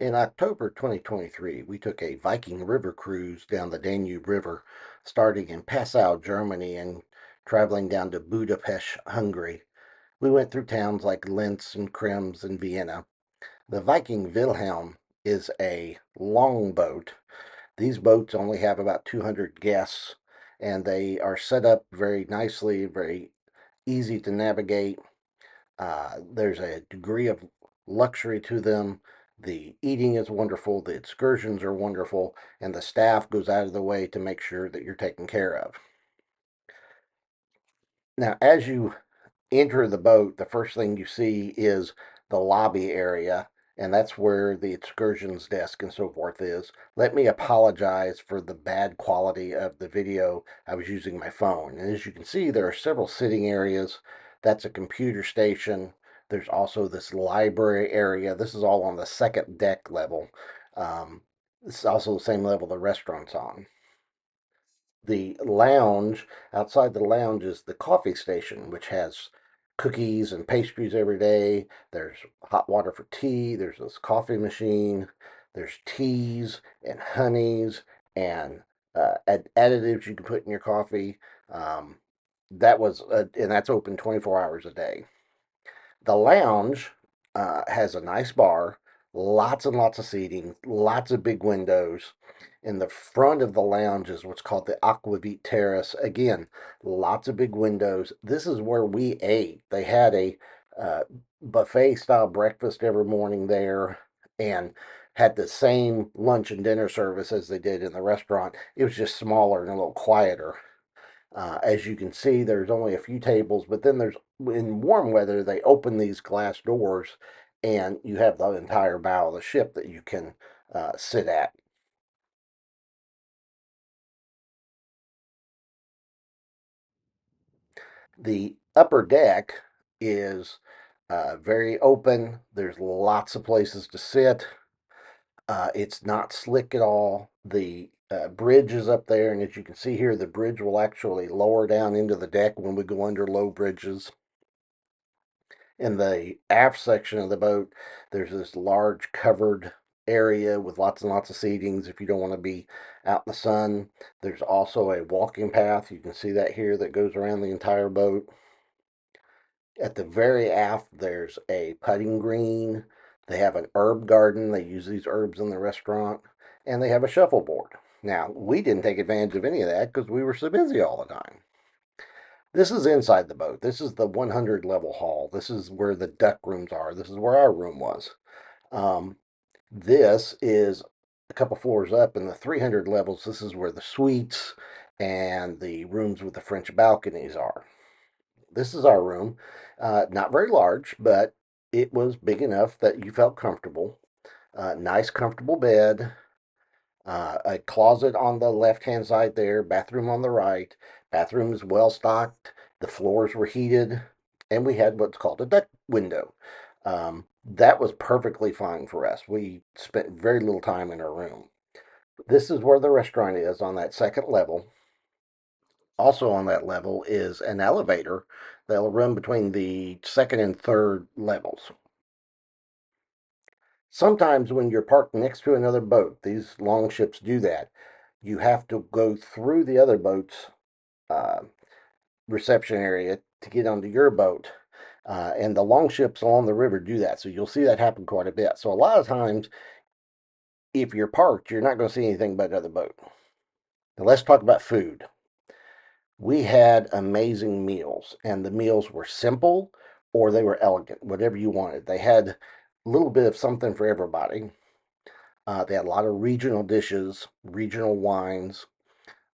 In October 2023, we took a Viking river cruise down the Danube River, starting in Passau, Germany, and traveling down to Budapest, Hungary. We went through towns like Linz and Krems and Vienna. The Viking Wilhelm is a longboat. These boats only have about 200 guests, and they are set up very nicely, very easy to navigate. There's a degree of luxury to them. The eating is wonderful, the excursions are wonderful, and the staff goes out of the way to make sure that you're taken care of. Now, as you enter the boat, the first thing you see is the lobby area, and that's where the excursions desk and so forth is. Let me apologize for the bad quality of the video. I was using my phone. And as you can see, there are several sitting areas. That's a computer station. There's also this library area. This is all on the second deck level. This is also the same level the restaurant's on. The lounge, outside the lounge is the coffee station, which has cookies and pastries every day. There's hot water for tea. There's this coffee machine. There's teas and honeys and additives you can put in your coffee. Um, and that's open 24 hours a day. The lounge has a nice bar, lots and lots of seating, lots of big windows. In the front of the lounge is what's called the Aquavit Terrace. Again, lots of big windows. This is where we ate. They had a uh, buffet style breakfast every morning there and had the same lunch and dinner service as they did in the restaurant. It was just smaller and a little quieter. As you can see, there's only a few tables, but then in warm weather, they open these glass doors and you have the entire bow of the ship that you can sit at. The upper deck is very open. There's lots of places to sit. It's not slick at all. The bridge is up there, and as you can see here, the bridge will actually lower down into the deck when we go under low bridges. In the aft section of the boat, there's this large covered area with lots and lots of seatings if you don't want to be out in the sun. There's also a walking path. You can see that here that goes around the entire boat. At the very aft, there's a putting green. They have an herb garden. They use these herbs in the restaurant. And they have a shuffleboard. Now, we didn't take advantage of any of that because we were so busy all the time. This is inside the boat. This is the 100 level hall. This is where the duck rooms are. This is where our room was. Um, this is a couple floors up in the 300 levels. This is where the suites and the rooms with the French balconies are. This is our room. Not very large, but it was big enough that you felt comfortable. Nice, comfortable bed. A closet on the left hand side there, bathroom on the right. Bathroom is well stocked. The floors were heated, and we had what's called a duck window. That was perfectly fine for us. We spent very little time in our room. This is where the restaurant is on that second level. Also on that level is an elevator that'll run between the second and third levels. Sometimes when you're parked next to another boat, these longships do that. You have to go through the other boat's uh, reception area to get onto your boat. And the longships along the river do that. So you'll see that happen quite a bit. So a lot of times, if you're parked, you're not going to see anything but another boat. Now let's talk about food. We had amazing meals, and the meals were simple or they were elegant, whatever you wanted. They had a little bit of something for everybody. They had a lot of regional dishes, regional wines.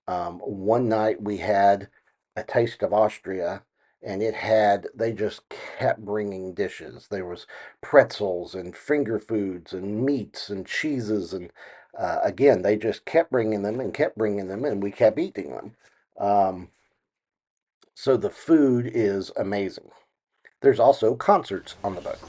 One night we had a taste of Austria, and they just kept bringing dishes. There was pretzels and finger foods and meats and cheeses, and again, they just kept bringing them and kept bringing them, and we kept eating them. Um, so the food is amazing. There's also concerts on the boat.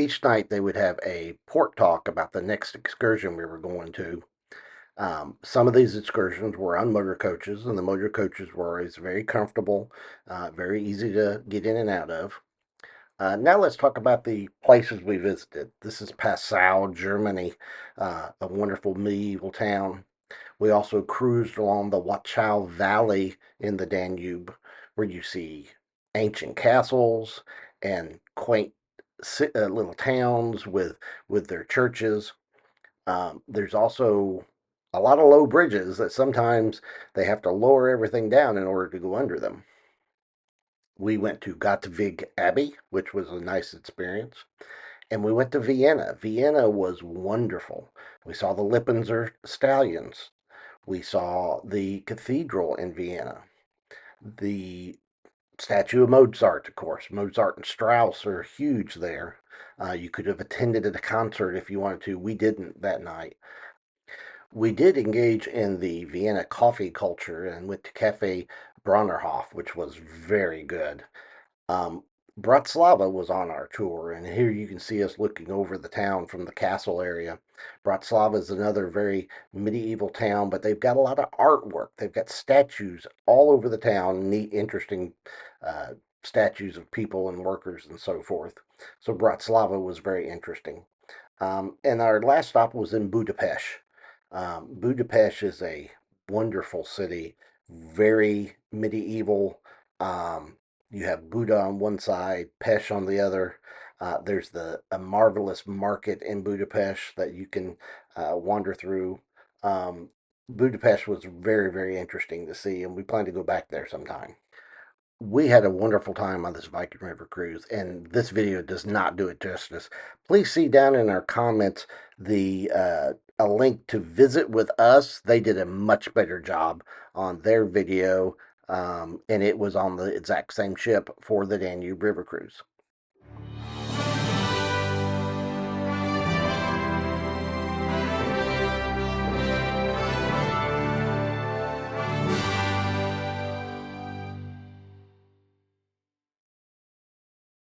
each night they would have a port talk about the next excursion we were going to. Some of these excursions were on motor coaches, and the motor coaches were always very comfortable, very easy to get in and out of. Now let's talk about the places we visited. This is Passau, Germany, a wonderful medieval town. We also cruised along the Wachau Valley in the Danube, where you see ancient castles and quaint little towns with their churches. There's also a lot of low bridges that sometimes they have to lower everything down in order to go under them. We went to Gottwig Abbey, which was a nice experience, and we went to Vienna. Vienna was wonderful. We saw the Lippenser stallions. We saw the cathedral in Vienna. The statue of Mozart, of course. Mozart and Strauss are huge there. You could have attended a concert if you wanted to. We didn't that night. We did engage in the Vienna coffee culture and went to Cafe Bronnerhof, which was very good. Um, Bratislava was on our tour, and here you can see us looking over the town from the castle area. Bratislava is another very medieval town, but they've got a lot of artwork. They've got statues all over the town, neat, interesting uh, statues of people and workers and so forth. So Bratislava was very interesting. And our last stop was in Budapest. Budapest is a wonderful city, very medieval. Um, you have Buda on one side, Pest on the other. There's a marvelous market in Budapest that you can wander through. Um, Budapest was very, very interesting to see, and we plan to go back there sometime. We had a wonderful time on this Viking River cruise, and this video does not do it justice. Please see down in our comments the a link to visit with us. They did a much better job on their video, and it was on the exact same ship for the Danube River cruise.